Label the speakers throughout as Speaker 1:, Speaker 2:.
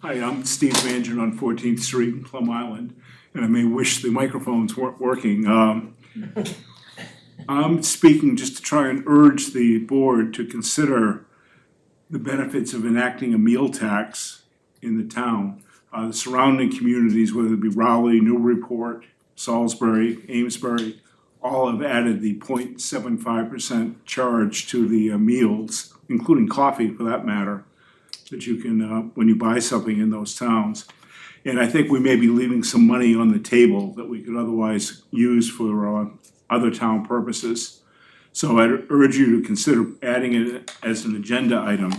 Speaker 1: Hi, I'm Steve Mangian on 14th Street in Plum Island, and I may wish the microphones weren't working. I'm speaking just to try and urge the board to consider the benefits of enacting a meal tax in the town. The surrounding communities, whether it be Raleigh, Newburyport, Salisbury, Amesbury, all have added the 0.75% charge to the meals, including coffee for that matter, that you can, when you buy something in those towns. And I think we may be leaving some money on the table that we could otherwise use for other town purposes. So I'd urge you to consider adding it as an agenda item,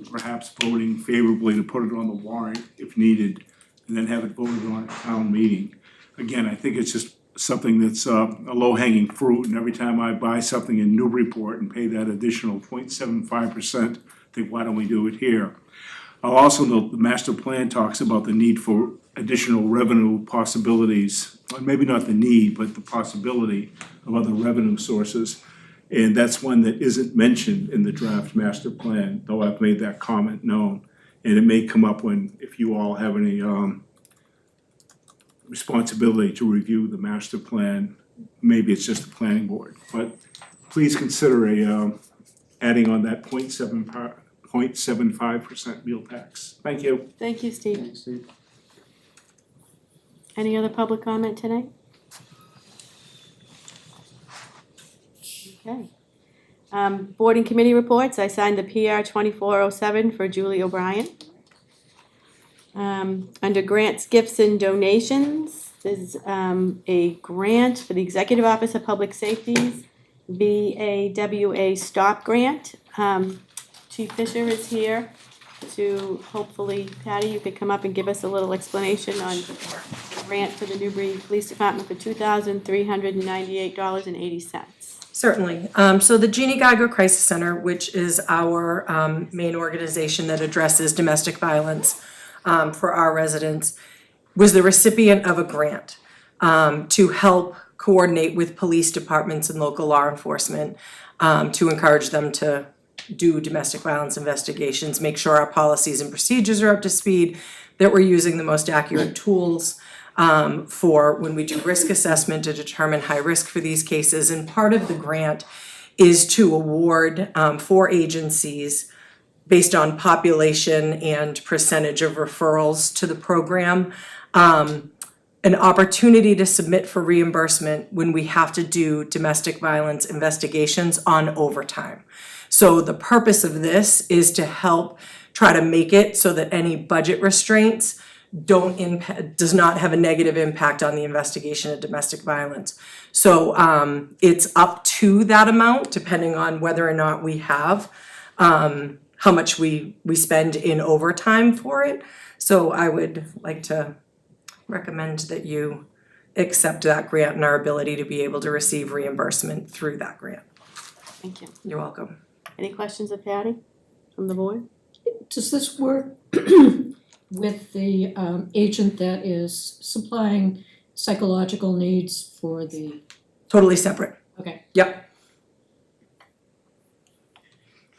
Speaker 1: perhaps voting favorably to put it on the warrant if needed, and then have it voted on at town meeting. Again, I think it's just something that's a low-hanging fruit, and every time I buy something in Newburyport and pay that additional 0.75%, think, why don't we do it here? I'll also note the master plan talks about the need for additional revenue possibilities, or maybe not the need, but the possibility of other revenue sources. And that's one that isn't mentioned in the draft master plan, though I've made that comment known. And it may come up if you all have any responsibility to review the master plan. Maybe it's just the planning board, but please consider adding on that 0.75% meal tax. Thank you.
Speaker 2: Thank you, Steve.
Speaker 3: Thanks, Steve.
Speaker 2: Any other public comment tonight? Okay. Board and committee reports. I signed the PR 2407 for Julie O'Brien. Under grants, gifts, and donations, there's a grant for the Executive Office of Public Safety's BAWA Stop Grant. Chief Fisher is here to hopefully, Patty, you could come up and give us a little explanation on the grant for the Newbury Police Department for $2,398.80.
Speaker 4: Certainly. So the Jeannie Geiger Crisis Center, which is our main organization that addresses domestic violence for our residents, was the recipient of a grant to help coordinate with police departments and local law enforcement to encourage them to do domestic violence investigations, make sure our policies and procedures are up to speed, that we're using the most accurate tools for when we do risk assessment to determine high risk for these cases. And part of the grant is to award 4 agencies based on population and percentage of referrals to the program, an opportunity to submit for reimbursement when we have to do domestic violence investigations on overtime. So the purpose of this is to help try to make it so that any budget restraints does not have a negative impact on the investigation of domestic violence. So it's up to that amount depending on whether or not we have how much we spend in overtime for it. So I would like to recommend that you accept that grant and our ability to be able to receive reimbursement through that grant.
Speaker 2: Thank you.
Speaker 4: You're welcome.
Speaker 2: Any questions of Patty from the board?
Speaker 5: Does this work with the agent that is supplying psychological needs for the,
Speaker 4: Totally separate.
Speaker 5: okay.
Speaker 4: Yep.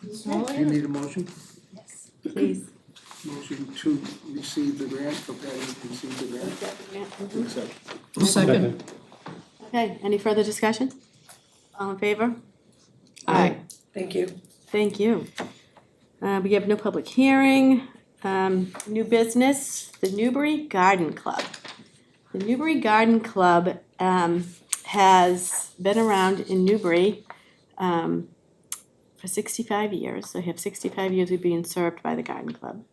Speaker 3: Do you need a motion?
Speaker 2: Yes. Please.
Speaker 3: Motion to receive the grant, for Patty to receive the grant? To accept.
Speaker 5: Second.
Speaker 2: Okay, any further discussion? All in favor? Aye.
Speaker 4: Thank you.
Speaker 2: Thank you. We have no public hearing. New business, the Newbury Garden Club. The Newbury Garden Club has been around in Newbury for 65 years. So they have 65 years of being served by the Garden Club.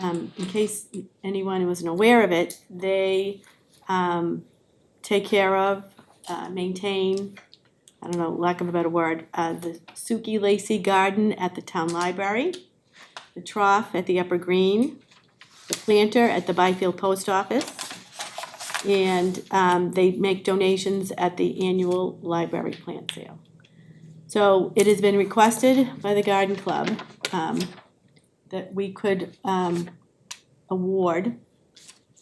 Speaker 2: In case anyone wasn't aware of it, they take care of, maintain, I don't know, lack of a better word, the Suki Lacey Garden at the town library, the trough at the Upper Green, the planter at the Byfield Post Office, and they make donations at the annual library plant sale. So it has been requested by the Garden Club that we could award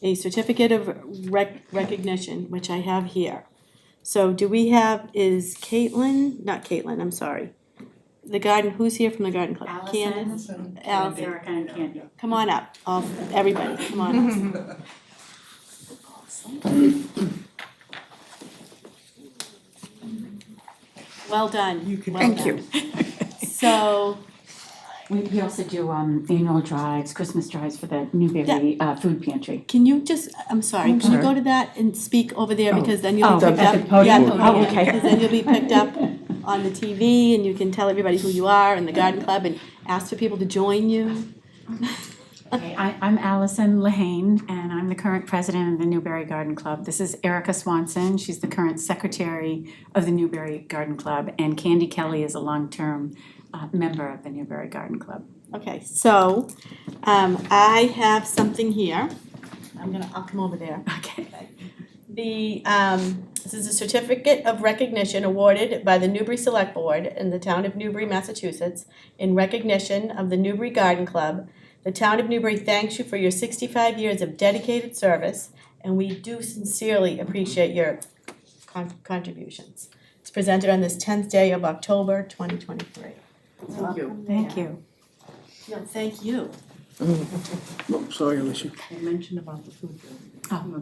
Speaker 2: a certificate of recognition, which I have here. So do we have, is Caitlin, not Caitlin, I'm sorry. the garden, who's here from the garden club?
Speaker 6: Allison.
Speaker 2: Candace? Allison,
Speaker 6: Erica and Candy.
Speaker 2: come on up, all, everybody, come on up. Well done.
Speaker 6: Thank you.
Speaker 2: So,
Speaker 6: We also do annual drives, Christmas drives for the Newberry food pantry.
Speaker 2: can you just, I'm sorry, can you go to that and speak over there, because then you'll be
Speaker 6: Oh,
Speaker 2: picked
Speaker 6: at
Speaker 2: up.
Speaker 6: the podium?
Speaker 2: Yeah,
Speaker 6: Oh, okay.
Speaker 2: because then you'll be picked up on the TV, and you can tell everybody who you are and the garden club, and ask for people to join you.
Speaker 6: Okay, I'm Allison Lehane, and I'm the current president of the Newberry Garden Club. This is Erica Swanson, she's the current secretary of the Newberry Garden Club, and Candy Kelly is a long-term member of the Newberry Garden Club.
Speaker 2: Okay, so, I have something here. I'll come over there.
Speaker 6: Okay.
Speaker 2: This is a certificate of recognition awarded by the Newbury Select Board in the town of Newbury, Massachusetts, in recognition of the Newbury Garden Club. The town of Newbury thanks you for your 65 years of dedicated service, and we do sincerely appreciate your contributions. It's presented on this 10th day of October, 2023.
Speaker 4: Thank you.
Speaker 6: Thank you.
Speaker 2: No, thank you.
Speaker 3: Oh, sorry, Alicia.
Speaker 7: I mentioned about the food bill.
Speaker 6: Oh,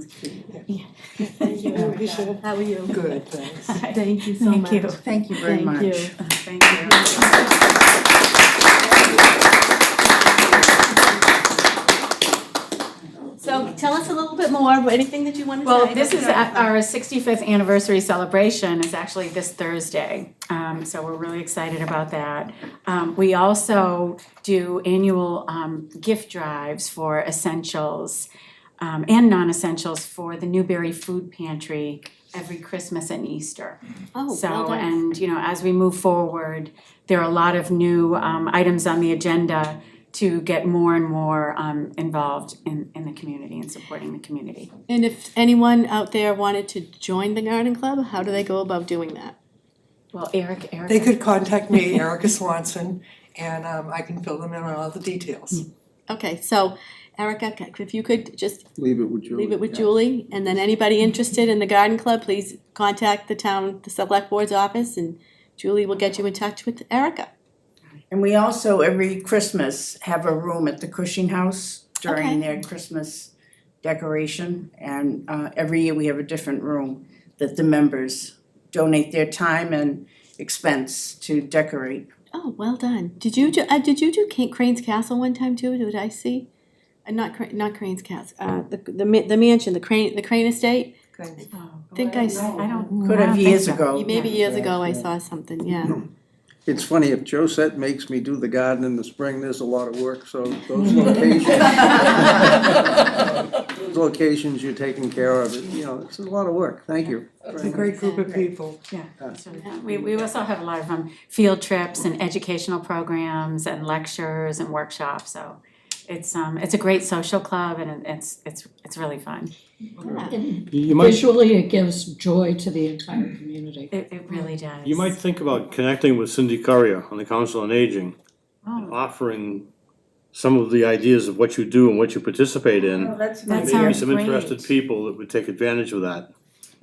Speaker 2: Thank you. How are you?
Speaker 7: Good, thanks.
Speaker 2: Thank you so much.
Speaker 6: Thank you.
Speaker 7: Thank you very
Speaker 2: Thank
Speaker 7: much.
Speaker 2: you.
Speaker 6: Thank you.
Speaker 2: So tell us a little bit more, anything that you want to say.
Speaker 6: Well, this is our 65th anniversary celebration is actually this Thursday. So we're really excited about that. We also do annual gift drives for essentials and non-essentials for the Newberry Food Pantry every Christmas and Easter.
Speaker 2: Oh, well
Speaker 6: So,
Speaker 2: done.
Speaker 6: and you know, as we move forward, there are a lot of new items on the agenda to get more and more involved in the community and supporting the community.
Speaker 2: And if anyone out there wanted to join the garden club, how do they go about doing that?
Speaker 6: Well, Erica.
Speaker 7: They could contact me, Erica Swanson, and I can fill them in on all the details.
Speaker 2: Okay, so Erica, if you could just
Speaker 3: Leave it with Julie.
Speaker 2: leave it with Julie, and then anybody interested in the garden club, please contact the select board's office, and Julie will get you in touch with Erica.
Speaker 8: And we also, every Christmas, have a room at the Cushing House
Speaker 2: Okay.
Speaker 8: during their Christmas decoration. And every year we have a different room that the members donate their time and expense to decorate.
Speaker 2: Oh, well done. Did you do Crane's Castle one time too? Did I see? Not Crane's Castle. The mansion, the Crane Estate. I think I don't.
Speaker 8: Could have years ago.
Speaker 2: Maybe years ago I saw something. Yeah.
Speaker 3: It's funny, if Josette makes me do the garden in the spring, there's a lot of work, so those locations. Those locations you're taking care of, you know, it's a lot of work, thank you.
Speaker 7: It's a great group of people.
Speaker 6: We also have a lot of field trips and educational programs and lectures and workshops, so it's a great social club and it's really fun.
Speaker 5: And
Speaker 9: You might,
Speaker 5: visually, it gives joy to the entire community.
Speaker 6: It really does.
Speaker 9: you might think about connecting with Cindy Currier on the Council on Aging,
Speaker 6: Oh,
Speaker 9: offering some of the ideas of what you do and what you participate in.
Speaker 8: That's
Speaker 6: That
Speaker 9: Maybe
Speaker 6: sounds
Speaker 9: some interested
Speaker 6: great.
Speaker 9: people that would take advantage of that,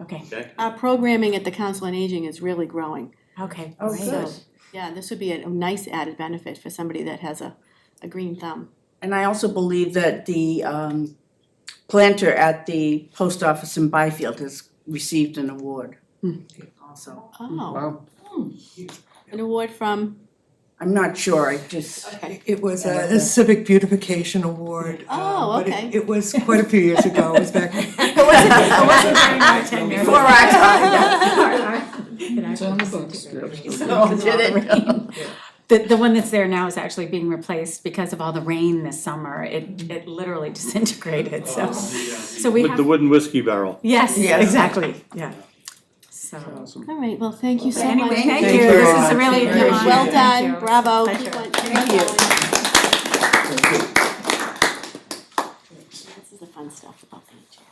Speaker 6: okay,
Speaker 9: okay?
Speaker 2: Our programming at the Council on Aging is really growing.
Speaker 6: okay,
Speaker 8: Oh,
Speaker 6: great.
Speaker 8: good.
Speaker 2: Yeah, this would be a nice added benefit for somebody that has a green thumb.
Speaker 8: And I also believe that the planter at the post office in Byfield has received an award also.
Speaker 2: Oh,
Speaker 3: Wow.
Speaker 2: an award from,
Speaker 8: I'm not sure, I just,
Speaker 2: okay.
Speaker 7: It was a civic beautification award.
Speaker 2: Oh,
Speaker 7: but
Speaker 2: okay.
Speaker 7: it was quite a few years ago, it was back.
Speaker 6: It wasn't during our tenure.
Speaker 8: before our time.
Speaker 5: It's on the books.
Speaker 8: Did it?
Speaker 6: The one that's there now is actually being replaced because of all the rain this summer. It literally disintegrated, so we
Speaker 9: With
Speaker 6: have.
Speaker 9: the wooden whiskey barrel.
Speaker 6: Yes,
Speaker 8: Yes.
Speaker 6: exactly, yeah. So,
Speaker 3: Awesome.
Speaker 2: All right, well, thank you so much.
Speaker 6: anyway, thank
Speaker 8: Thank
Speaker 6: you,
Speaker 8: you
Speaker 6: this
Speaker 8: very
Speaker 6: is
Speaker 8: much.
Speaker 6: really an
Speaker 8: Thank you.
Speaker 6: honor.
Speaker 2: Well
Speaker 6: Thank
Speaker 2: done,
Speaker 6: you.
Speaker 2: bravo.
Speaker 6: Pleasure.
Speaker 2: Keep on-
Speaker 8: Thank you.
Speaker 2: This is the fun stuff about the jail.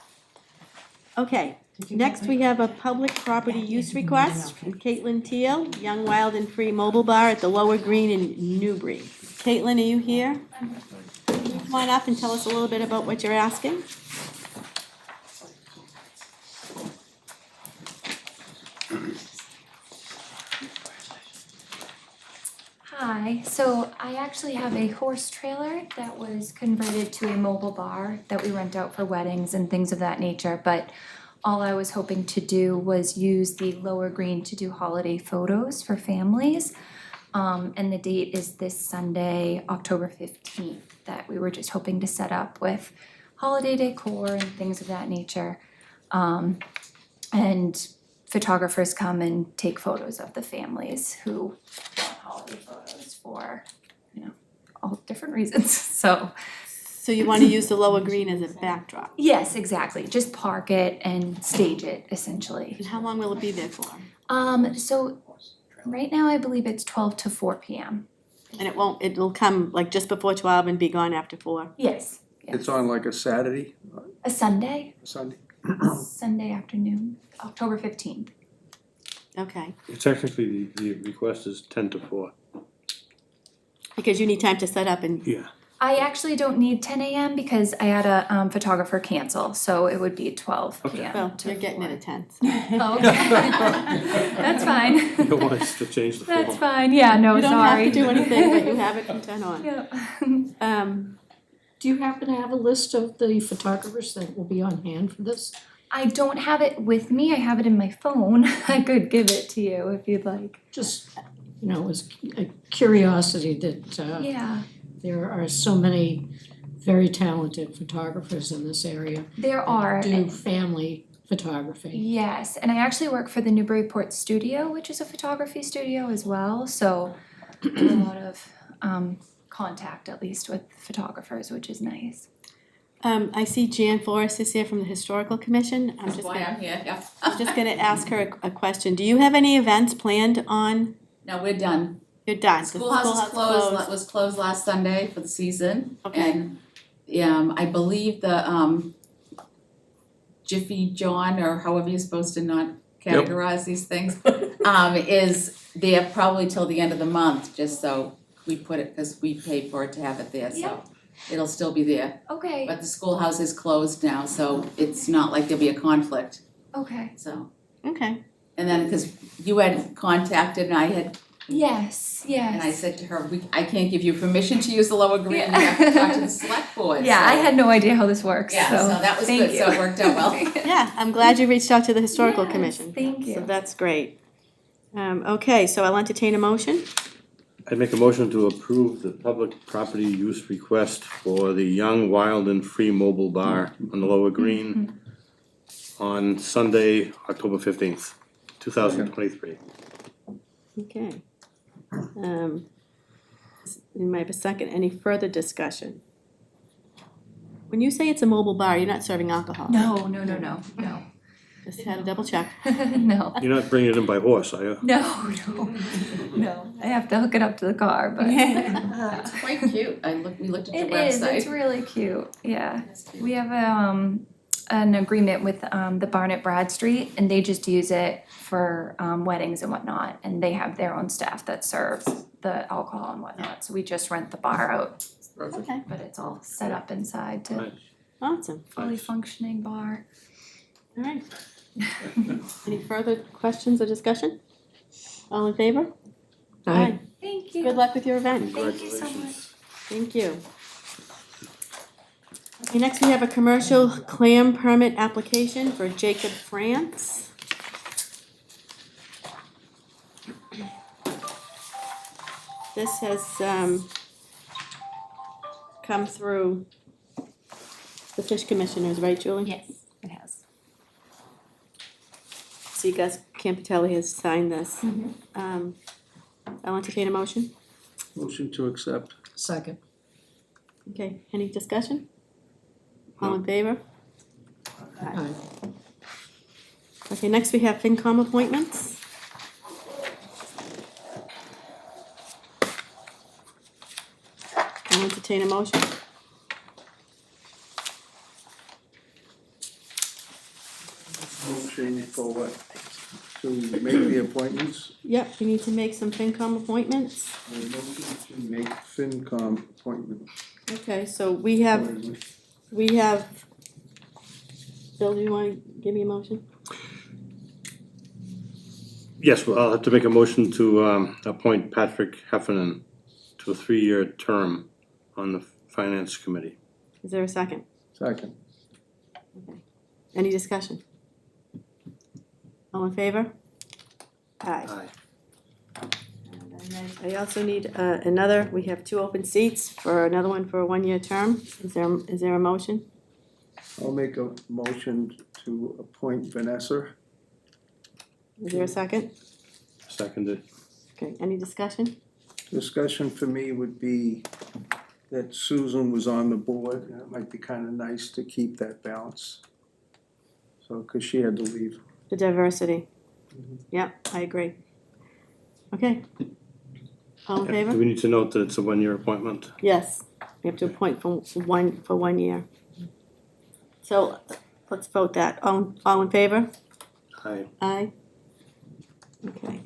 Speaker 2: Okay, next we have a public property use request from Caitlin Teal, Young Wild and Free Mobile Bar at the Lower Green in Newbury. Caitlin, are you here? Can you come on up and tell us a little bit about what you're asking?
Speaker 10: So I actually have a horse trailer that was converted to a mobile bar that we rent out for weddings and things of that nature, but all I was hoping to do was use the lower green to do holiday photos for families. And the date is this Sunday, October 15th, that we were just hoping to set up with holiday decor and things of that nature. And photographers come and take photos of the families who want holiday photos for, all different reasons, so.
Speaker 2: So you wanna use the lower green as a backdrop?
Speaker 10: Yes, exactly, just park it and stage it essentially.
Speaker 2: And how long will it be there for?
Speaker 10: So right now I believe it's 12 to 4 p.m.
Speaker 2: And it'll come like just before 12 and be gone after 4?
Speaker 10: Yes,
Speaker 3: It's on like a Saturday,
Speaker 10: a Sunday,
Speaker 3: Sunday?
Speaker 10: Sunday afternoon, October 15th.
Speaker 2: Okay,
Speaker 9: Technically, the request is 10 to 4.
Speaker 2: because you need time to set up and,
Speaker 9: Yeah.
Speaker 10: I actually don't need 10 a.m. because I had a photographer cancel, so it would be 12 p.m.
Speaker 2: well,
Speaker 10: to
Speaker 2: you're getting it
Speaker 10: 4.
Speaker 2: at 10.
Speaker 10: Oh, okay. That's fine.
Speaker 9: You don't want us to change the
Speaker 10: That's
Speaker 9: form.
Speaker 10: fine, yeah, no,
Speaker 2: You don't
Speaker 10: sorry.
Speaker 2: have to do anything, but you have it from 10 on.
Speaker 10: Yeah.
Speaker 5: Do you happen to have a list of the photographers that will be on hand for this?
Speaker 10: I don't have it with me, I have it in my phone. I could give it to you if you'd like.
Speaker 5: Just, as a curiosity that
Speaker 10: Yeah,
Speaker 5: there are so many very talented photographers in this area.
Speaker 10: there are.
Speaker 5: Do family photography.
Speaker 10: Yes, and I actually work for the Newburyport Studio, which is a photography studio as well, so I have a lot of contact at least with photographers, which is nice.
Speaker 2: I see Jan Forrest is here from the Historical Commission. I'm
Speaker 11: here, yeah.
Speaker 2: just gonna ask her a question. Do you have any events planned on?
Speaker 11: No, we're done.
Speaker 2: You're done. The
Speaker 11: Schoolhouse is closed, was closed last Sunday for the season.
Speaker 2: Okay.
Speaker 11: And I believe the Jiffy John, or however you're supposed to not categorize these things, is there probably till the end of the month, just so we put it, because we paid for it to have it there,
Speaker 10: Yeah.
Speaker 11: so it'll still be there.
Speaker 10: Okay,
Speaker 11: But the schoolhouse is closed now, so it's not like there'll be a conflict,
Speaker 10: okay.
Speaker 11: so.
Speaker 2: Okay,
Speaker 11: And then, because you had contacted and I had,
Speaker 10: Yes, yes.
Speaker 11: and I said to her, I can't give you permission to use the lower green, you have to talk to the select board,
Speaker 10: Yeah,
Speaker 11: so-
Speaker 10: I had no idea how this works, so
Speaker 11: Yeah, so that was
Speaker 10: thank
Speaker 11: good,
Speaker 10: you.
Speaker 11: so it worked out well.
Speaker 2: yeah, I'm glad you reached out to the Historical
Speaker 10: Yes,
Speaker 2: Commission.
Speaker 10: thank you.
Speaker 2: So that's great. Okay, so I'll entertain a motion.
Speaker 9: I'd make a motion to approve the public property use request for the Young, Wild and Free Mobile Bar on the Lower Green on Sunday, October 15th, 2023.
Speaker 2: Okay. You might have a second. Any further discussion? When you say it's a mobile bar, you're not serving alcohol?
Speaker 10: No.
Speaker 2: Just had to double check.
Speaker 10: No.
Speaker 9: You're not bringing it in by horse, are you?
Speaker 10: No. I have to hook it up to the car, but
Speaker 11: It's quite cute, we looked at your
Speaker 10: it is, it's
Speaker 11: website.
Speaker 10: really cute, yeah. We have an agreement with the Barn at Bradstreet, and they just use it for weddings and whatnot, and they have their own staff that serves the alcohol and whatnot, so we just rent the bar out,
Speaker 2: Okay,
Speaker 10: but it's all set up inside to
Speaker 9: Right.
Speaker 2: awesome.
Speaker 10: fully functioning bar.
Speaker 2: All right. Any further questions or discussion? All in favor?
Speaker 5: Aye.
Speaker 10: Thank you.
Speaker 2: Good luck with your event.
Speaker 10: Thank you so much.
Speaker 2: Thank you. Okay, next we have a commercial clam permit application for Jacob France. This has come through the fish commissioners, right, Julie?
Speaker 10: Yes, it has.
Speaker 2: So you guys, Campitelli has signed this. I'll entertain a motion.
Speaker 3: Motion to accept.
Speaker 5: Second.
Speaker 2: Okay, any discussion? All in favor?
Speaker 5: Aye.
Speaker 2: Okay, next we have FinCom appointments. I'll entertain a motion.
Speaker 3: Motion for what? To make the appointments?
Speaker 2: Yep, we need to make some FinCom appointments.
Speaker 3: Motion to make FinCom appointment.
Speaker 2: Okay, so we have, Bill, do you wanna give me a motion?
Speaker 9: Yes, well, I'll have to make a motion to appoint Patrick Heffernan to a 3-year term on the Finance Committee.
Speaker 2: Is there a second?
Speaker 3: Second.
Speaker 2: Any discussion? All in favor? Aye.
Speaker 9: Aye.
Speaker 2: And then I also need another, we have 2 open seats for another one for a 1-year term. Is there a motion?
Speaker 3: I'll make a motion to appoint Vanessa.
Speaker 2: Is there a second?
Speaker 9: Seconded.
Speaker 2: Okay, any discussion?
Speaker 3: Discussion for me would be that Susan was on the board, and it might be kind of nice to keep that balance. So, because she had to leave.
Speaker 2: The diversity. Yep, I agree. Okay. All in
Speaker 9: Do
Speaker 2: favor?
Speaker 9: we need to note that it's a 1-year appointment?
Speaker 2: Yes, we have to appoint for 1 year. So let's vote that. All in favor?
Speaker 9: Aye.
Speaker 2: Aye. Okay.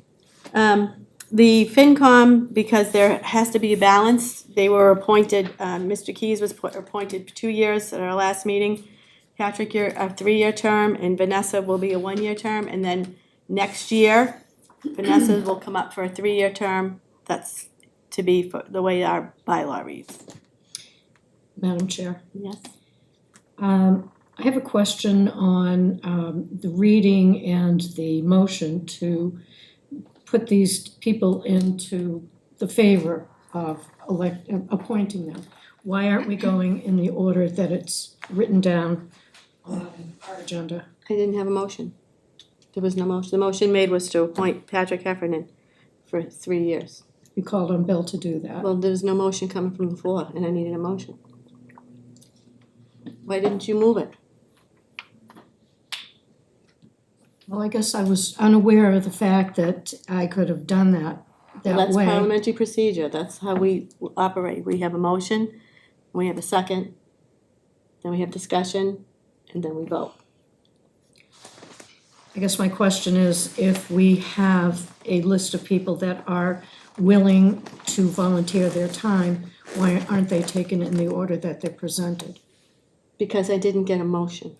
Speaker 2: The FinCom, because there has to be a balance, they were appointed, Mr. Keys was appointed for 2 years at our last meeting. Patrick, you're a 3-year term, and Vanessa will be a 1-year term, and then next year, Vanessa will come up for a 3-year term. That's to be for the way our bylaw reads.
Speaker 5: Madam Chair.
Speaker 2: Yes?
Speaker 5: I have a question on the reading and the motion to put these people into the favor of appointing them. Why aren't we going in the order that it's written down on our agenda?
Speaker 2: I didn't have a motion. There was no motion. The motion made was to appoint Patrick Heffernan for 3 years.
Speaker 5: You called on Bill to do that.
Speaker 2: Well, there was no motion coming from the floor, and I needed a motion. Why didn't you move it?
Speaker 5: Well, I guess I was unaware of the fact that I could have done that
Speaker 2: That's
Speaker 5: way.
Speaker 2: parliamentary procedure. That's how we operate. We have a motion, we have a second, then we have discussion, and then we vote.
Speaker 5: I guess my question is, if we have a list of people that are willing to volunteer their time, why aren't they taken in the order that they're presented?
Speaker 2: Because I didn't get a motion.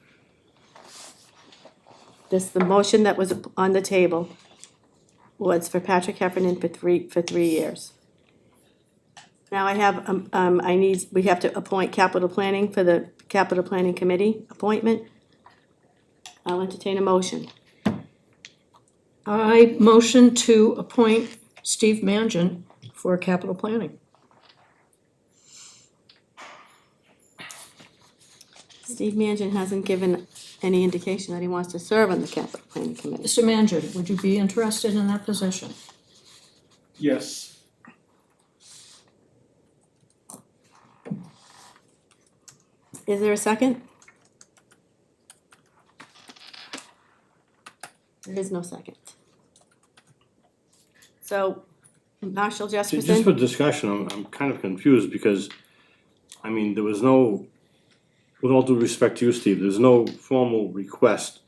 Speaker 2: The motion that was on the table was for Patrick Heffernan for 3 years. Now I have, we have to appoint capital planning for the capital planning committee appointment. I'll entertain a motion.
Speaker 5: I motion to appoint Steve Mangan for capital planning.
Speaker 2: Steve Mangan hasn't given any indication that he wants to serve on the capital planning committee.
Speaker 5: Mr. Mangan, would you be interested in that position?
Speaker 1: Yes.
Speaker 2: Is there a second? There is no second. So, Marshall
Speaker 9: Just for
Speaker 2: Jesperson,
Speaker 9: discussion, I'm kind of confused because, I mean, there was no, with all due respect to you, Steve, there's no formal request.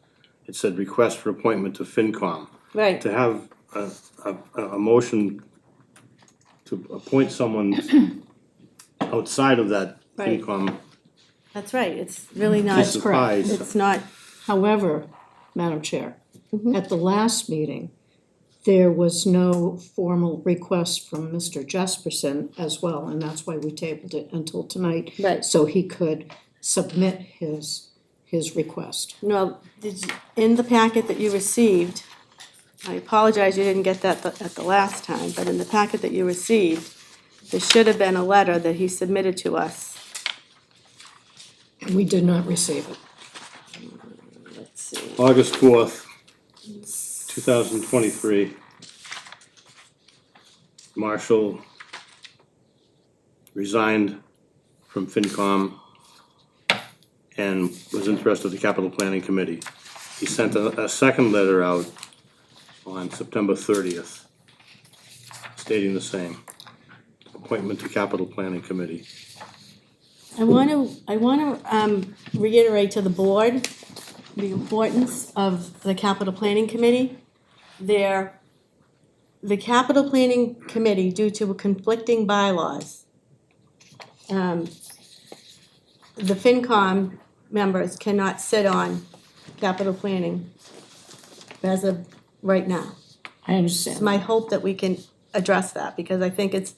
Speaker 9: It said request for appointment to FinCom.
Speaker 2: right,
Speaker 9: To have a motion to appoint someone outside of that
Speaker 2: Right.
Speaker 9: FinCom
Speaker 2: that's right, it's really not,
Speaker 9: piece of pie.
Speaker 2: it's not,
Speaker 5: However, Madam Chair,
Speaker 2: Mhm.
Speaker 5: at the last meeting, there was no formal request from Mr. Jesperson as well, and that's why we tabled it until tonight.
Speaker 2: Right.
Speaker 5: So he could submit his request.
Speaker 2: no, in the packet that you received, I apologize you didn't get that at the last time, but in the packet that you received, there should have been a letter that he submitted to us.
Speaker 5: And we did not receive it.
Speaker 2: Let's see,
Speaker 9: August 4th, 2023. Marshall resigned from FinCom and was interested in the Capital Planning Committee. He sent a second letter out on September 30th stating the same. Appointment to Capital Planning Committee.
Speaker 2: I wanna reiterate to the board the importance of the capital planning committee. The capital planning committee, due to conflicting bylaws, the FinCom members cannot sit on capital planning as of right now.
Speaker 5: I
Speaker 2: It's
Speaker 5: understand.
Speaker 2: my hope that we can address that, because I think it's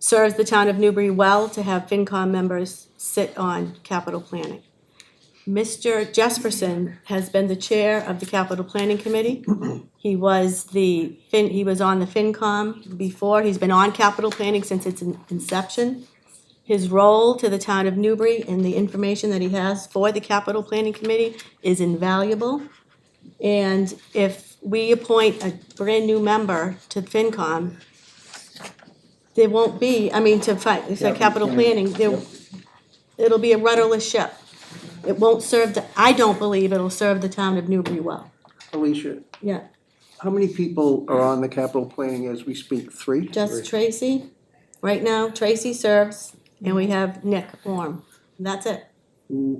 Speaker 2: serves the town of Newbury well to have FinCom members sit on capital planning. Mr. Jesperson has been the chair of the capital planning committee. He was on the FinCom before, he's been on capital planning since its inception. His role to the town of Newbury and the information that he has for the capital planning committee is invaluable. And if we appoint a brand-new member to FinCom, there won't be, to capital planning, it'll be a rudderless ship. It won't serve I don't believe it'll serve the town of Newbury well.
Speaker 3: Alicia,
Speaker 2: Yeah,
Speaker 3: how many people are on the capital planning as we speak? 3?
Speaker 2: just Tracy. Right now, Tracy serves, and we have Nick Orm. That's it.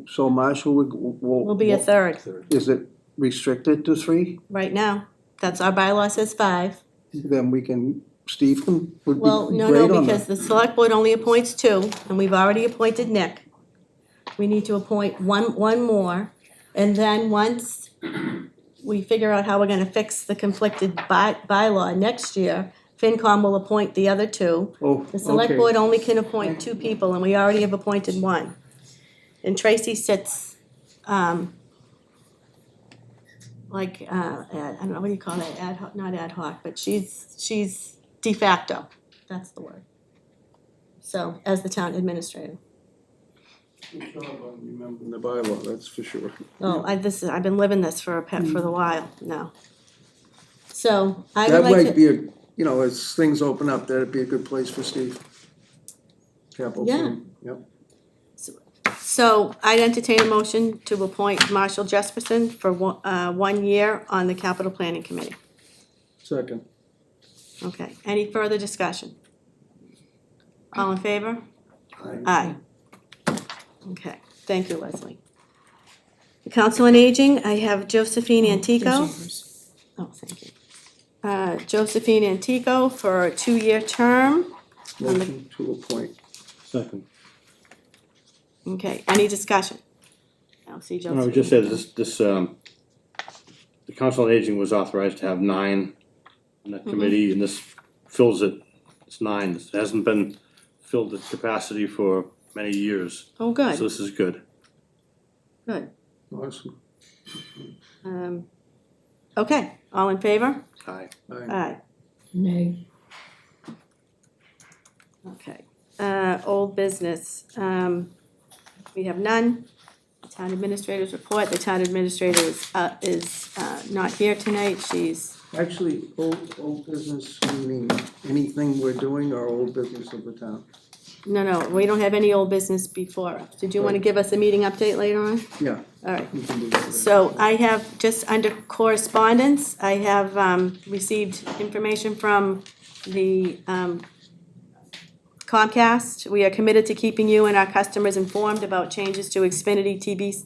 Speaker 3: So Marshall
Speaker 2: Will be a third
Speaker 3: Is it restricted to 3?
Speaker 2: right now. That's our bylaw says 5.
Speaker 3: Then we can, Steve would be
Speaker 2: Well, no,
Speaker 3: great on
Speaker 2: because
Speaker 3: that.
Speaker 2: the select board only appoints 2, and we've already appointed Nick. We need to appoint one more, and then once we figure out how we're gonna fix the conflicted bylaw next year, FinCom will appoint the other 2.
Speaker 3: Oh,
Speaker 2: The select
Speaker 3: okay.
Speaker 2: board only can appoint 2 people, and we already have appointed 1. And Tracy sits, I don't know, what do you call that, ad hoc, not ad hoc, but she's de facto, that's the word. So, as the town administrator.
Speaker 3: Good job on remembering the bylaw, that's for sure.
Speaker 2: Oh, I've been living this for a while now. So, I
Speaker 3: That
Speaker 2: would like
Speaker 3: might
Speaker 2: to,
Speaker 3: be as things open up, that'd be a good place for Steve. Capital
Speaker 2: Yeah.
Speaker 3: planning, yep.
Speaker 2: so I'd entertain a motion to appoint Marshall Jesperson for 1 year on the capital planning committee.
Speaker 3: Second.
Speaker 2: Okay, any further discussion? All in favor?
Speaker 3: Aye.
Speaker 2: Aye. Okay, thank you, Leslie. The Council on Aging, I have Josephine Antico. Oh, thank you. Josephine Antico for a 2-year term.
Speaker 3: Motion to appoint.
Speaker 9: Second.
Speaker 2: Okay, any discussion? I'll see
Speaker 9: I
Speaker 2: Josephine.
Speaker 9: would just say the Council on Aging was authorized to have 9 in that committee, and this fills it, it's 9. It hasn't been filled at capacity for many years,
Speaker 2: Oh,
Speaker 9: so
Speaker 2: good,
Speaker 9: this is good.
Speaker 2: good.
Speaker 3: Awesome.
Speaker 2: Okay, all in favor?
Speaker 9: Aye.
Speaker 3: Aye.
Speaker 2: Aye.
Speaker 5: Nay.
Speaker 2: Okay, old business, we have none. Town administrators report, the town administrator is not here tonight, she's,
Speaker 3: Actually, old business, meaning anything we're doing or old business of the town?
Speaker 2: no, we don't have any old business before us. Did you wanna give us a meeting update later on?
Speaker 3: Yeah,
Speaker 2: All right.
Speaker 3: we can do that.
Speaker 2: So I have, just under correspondence, I have received information from the Comcast. We are committed to keeping you and our customers informed about changes to Xfinity TV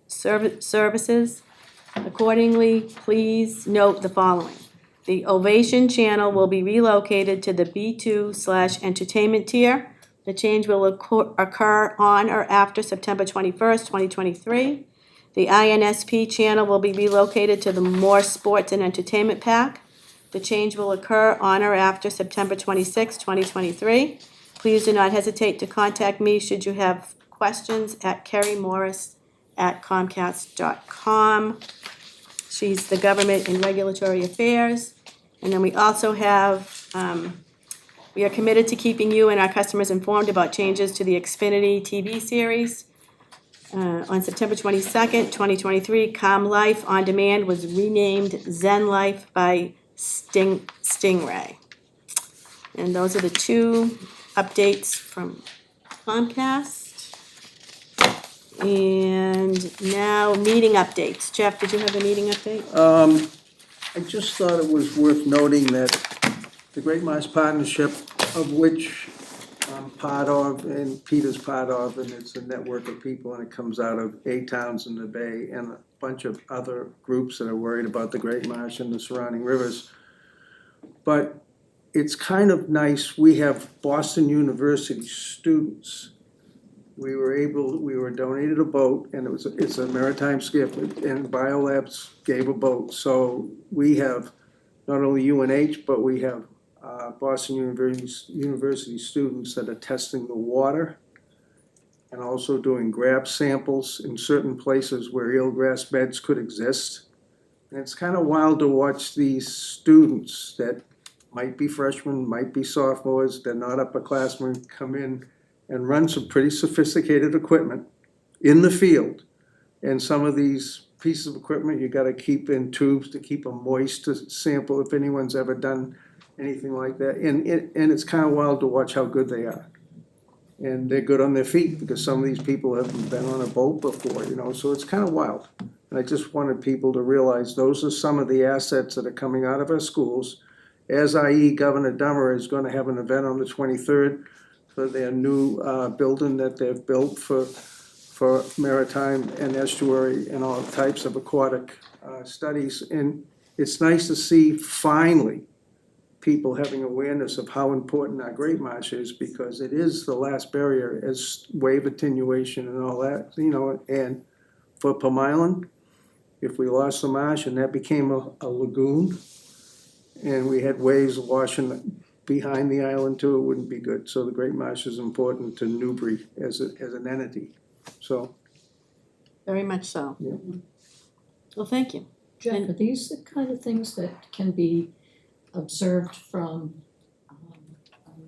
Speaker 2: services. Accordingly, please note the following. The Ovation channel will be relocated to the B2/entertainment tier. The change will occur on or after September 21st, 2023. The INSP channel will be relocated to the More Sports and Entertainment pack. The change will occur on or after September 26th, 2023. Please do not hesitate to contact me should you have questions at kerrymorris@comcast.com. She's the Government and Regulatory Affairs. And then we also have, we are committed to keeping you and our customers informed about changes to the Xfinity TV series. On September 22nd, 2023, Calm Life On Demand was renamed Zen Life by Stingray. And those are the 2 updates from Comcast. And now, meeting updates. Jeff, did you have a meeting update?
Speaker 3: I just thought it was worth noting that the Great Marsh Partnership, of which I'm part of and Peter's part of, and it's a network of people, and it comes out of 8 towns in the Bay and a bunch of other groups that are worried about the Great Marsh and the surrounding rivers. But it's kind of nice, we have Boston University students. We were donated a boat, and it's a maritime skiff, and Biolabs gave a boat. So we have not only UNH, but we have Boston University students that are testing the water and also doing grab samples in certain places where eelgrass beds could exist. And it's kind of wild to watch these students that might be freshmen, might be sophomores, they're not upperclassmen, come in and run some pretty sophisticated equipment in the field. And some of these pieces of equipment you gotta keep in tubes to keep them moist to sample if anyone's ever done anything like that. And it's kind of wild to watch how good they are. And they're good on their feet because some of these people haven't been on a boat before, you know, so it's kind of wild. And I just wanted people to realize those are some of the assets that are coming out of our schools. As i.e. Governor Dummer is gonna have an event on the 23rd for their new building that they've built for maritime and estuary and all types of aquatic studies. And it's nice to see finally people having awareness of how important our Great Marsh is, because it is the last barrier as wave attenuation and all that, you know. And for Plum Island, if we lost the marsh and that became a lagoon and we had waves washing behind the island too, it wouldn't be good. So the Great Marsh is important to Newbury as an entity, so.
Speaker 2: Very much so.
Speaker 3: Yeah.
Speaker 2: Well, thank you.
Speaker 5: Jeff, are these the kind of things that can be observed from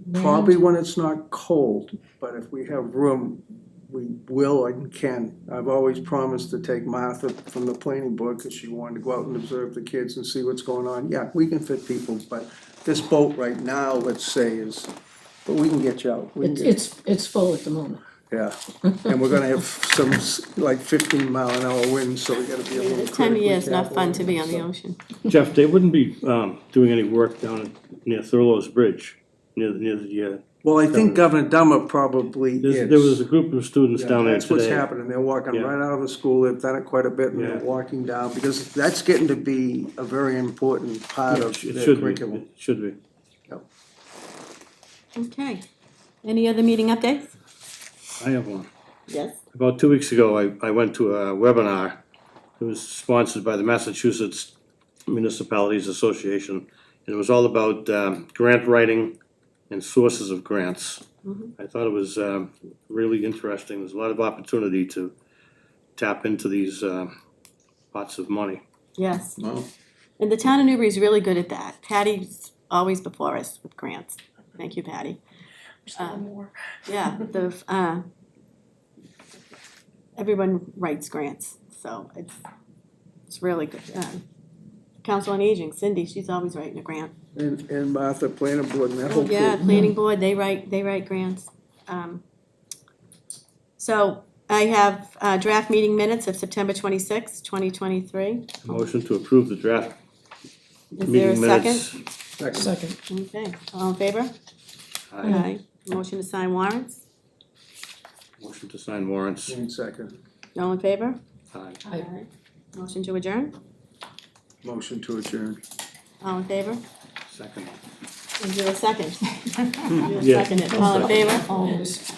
Speaker 5: land?
Speaker 3: Probably when it's not cold, but if we have room, we will and can. I've always promised to take Martha from the planning board because she wanted to go out and observe the kids and see what's going on. Yeah, we can fit people, but this boat right now, let's say, is, but we can get you out. We can get-
Speaker 5: It's full at the moment.
Speaker 3: Yeah, and we're gonna have some like 15-mile-an-hour winds, so we gotta be a little.
Speaker 2: This time of year, it's
Speaker 3: critically
Speaker 2: not
Speaker 3: careful
Speaker 2: fun to be on the
Speaker 3: so.
Speaker 2: ocean.
Speaker 9: Jeff, they wouldn't be doing any work down near Thurlow's Bridge, near the,
Speaker 3: Well, I think Governor Dummer probably is.
Speaker 9: there was a group of students
Speaker 3: Yeah,
Speaker 9: down there
Speaker 3: that's what's
Speaker 9: today.
Speaker 3: happening, they're walking
Speaker 9: Yeah.
Speaker 3: right out of the school, they've done it quite a bit, and they're
Speaker 9: Yeah.
Speaker 3: walking down, because that's getting to be a very important part of
Speaker 9: It
Speaker 3: their
Speaker 9: should be,
Speaker 3: curriculum.
Speaker 9: it should be.
Speaker 2: Okay. Any other meeting updates?
Speaker 9: I have one.
Speaker 2: Yes.
Speaker 9: About 2 weeks ago, I went to a webinar. It was sponsored by the Massachusetts Municipalities Association. And it was all about grant writing and sources of grants. I thought it was really interesting. There's a lot of opportunity to tap into these pots of money.
Speaker 2: Yes.
Speaker 3: Wow.
Speaker 2: And the town of Newbury is really good at that. Patty's always before us with grants. Thank you, Patty. Yeah, everyone writes grants, so it's really good. Council on Aging, Cindy, she's always writing a grant.
Speaker 3: And Martha, planning board, and that whole
Speaker 2: Oh, yeah,
Speaker 3: crew.
Speaker 2: planning board, they write grants. So I have draft meeting minutes of September 26th, 2023.
Speaker 9: Motion to approve the draft
Speaker 2: Is there a
Speaker 9: meeting
Speaker 2: second?
Speaker 9: minutes.
Speaker 5: Second.
Speaker 2: Okay, all in favor?
Speaker 9: Aye.
Speaker 2: Motion to sign warrants,
Speaker 9: Motion to sign warrants.
Speaker 3: Jane second.
Speaker 2: all in favor?
Speaker 9: Aye.
Speaker 5: Aye.
Speaker 2: Motion to adjourn,
Speaker 3: Motion to adjourn.
Speaker 2: all in favor?
Speaker 9: Second.
Speaker 2: Is there a second? You
Speaker 9: Yeah.
Speaker 2: second it, all in favor?
Speaker 5: Always.